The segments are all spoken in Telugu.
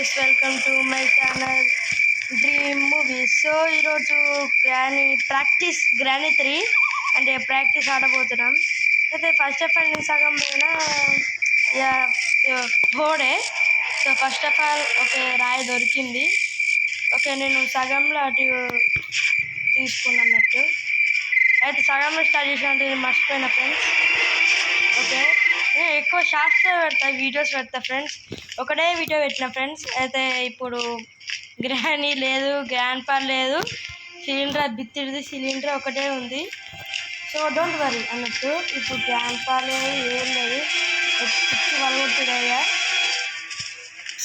Guys, welcome to my channel dream movies. So ఈరోజు గ్రానీ 3 అంటే ప్రాక్టీస్ ఆడబోతున్నాం. అయితే ఫస్ట్ ఆఫ్ ఆల్ నేను సగం పోయినా హోడే. So first of all okay, రాయి దొరికింది. ఓకే, నేను సగంలో అటు తీసుకున్నట్టు. అయితే సగంలో స్టార్ట్ చేసినట్టు నేను మర్చిపోయిన ఫ్రెండ్స్. ఓకే, నేను ఎక్కువ షార్ట్స్ పెడతా, వీడియోస్ పెడతా ఫ్రెండ్స్. ఒకటే వీడియో పెట్టిన ఫ్రెండ్స్. అయితే ఇప్పుడు గ్రానీ లేదు, గ్రాండ్ పా లేదు, సిలిండర్ బిత్తిడిది సిలిండర్ ఒకటే ఉంది. సో డోంట్ వరీ అన్నట్టు. ఇప్పుడు గ్రాండ్ పా లేదు, ఏం లేదు, పిచ్చి వలగొట్టుడయ్యా.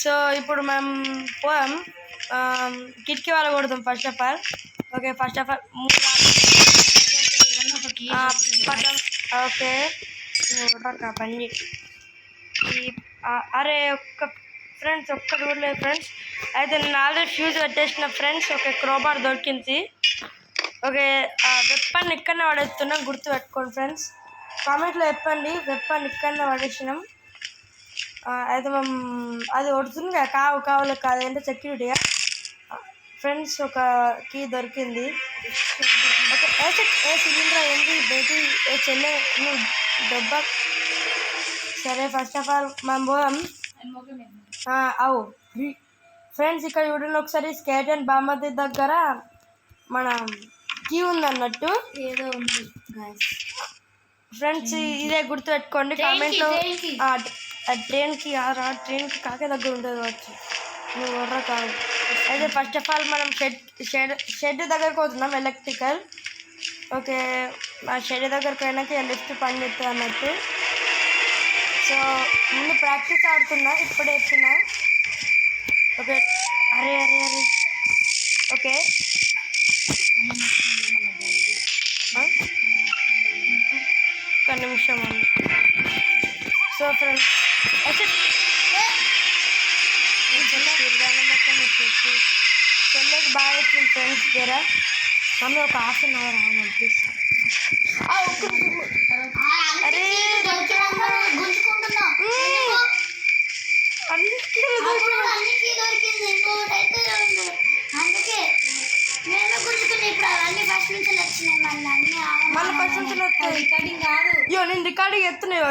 సో ఇప్పుడు మనం పోదాం, కిటికీ వాళ్ళ కొడతాం first of all. Okay, first of all okay పని. అరే ఒక్క ఫ్రెండ్స్, ఒక్కటి కూడా లేదు ఫ్రెండ్స్. అయితే నేను ఆల్రెడీ ఫ్యూజ్ కట్టేసిన ఫ్రెండ్స్. ఓకే, క్రోబార్ దొరికింది. ఓకే, వెప్పన్ ఇక్కడనే పడేస్తున్నాం, గుర్తు పెట్టుకోండి ఫ్రెండ్స్. కామెంట్లో చెప్పండి వెప్పన్ ఇక్కడనే పడేసినాం. అయితే మేము అది కొడుతుంది కదా, కావాలి కాదు అంటే సెక్యూరిటీగా ఫ్రెండ్స్. ఒక కీ దొరికింది. ఓకే, ఏ సిలిండర్ ఏంటి బయటి ఏ చెల్లె నువ్వు దెబ్బ. సరే ఫస్ట్ ఆఫ్ ఆల్ మనం పోదాం. అవు ఫ్రెండ్స్, ఇక్కడ చూడండి ఒకసారి. స్కేటన్ బామ్మది దగ్గర మన కీ ఉంది అన్నట్టు, ఏదో ఉంది ఫ్రెండ్స్. ఇదే గుర్తు పెట్టుకోండి కామెంట్లో. ట్రైన్కి కాకే దగ్గర ఉంటుంది వచ్చి, నువ్వు వర్ర కాదు. అయితే ఫస్ట్ ఆఫ్ ఆల్ మనం షెడ్ దగ్గరకు పోతున్నాం, ఎలక్ట్రికల్. ఓకే, ఆ షెడ్ దగ్గరకు పోయినాక లిఫ్ట్ పని చేస్తుంది అన్నట్టు. సో ముందు ప్రాక్టీస్ ఆడుతున్నా, ఇప్పుడే చెప్పినా. ఓకే, అరే అరే అరే ఓకే. ఒక్క నిమిషం అండి. సో ఫ్రెండ్స్, చెల్లెకి బాగా వచ్చింది ఫ్రెండ్స్. జర మమ్మీ ఒక హాఫ్ అన్ అవర్ ఆగమని ప్లీజ్. అరే మళ్ళీ ఫస్ట్ నుంచి వస్తాయి. రికార్డింగ్ కాదు, నేను రికార్డింగ్ ఎత్తున్నాయి.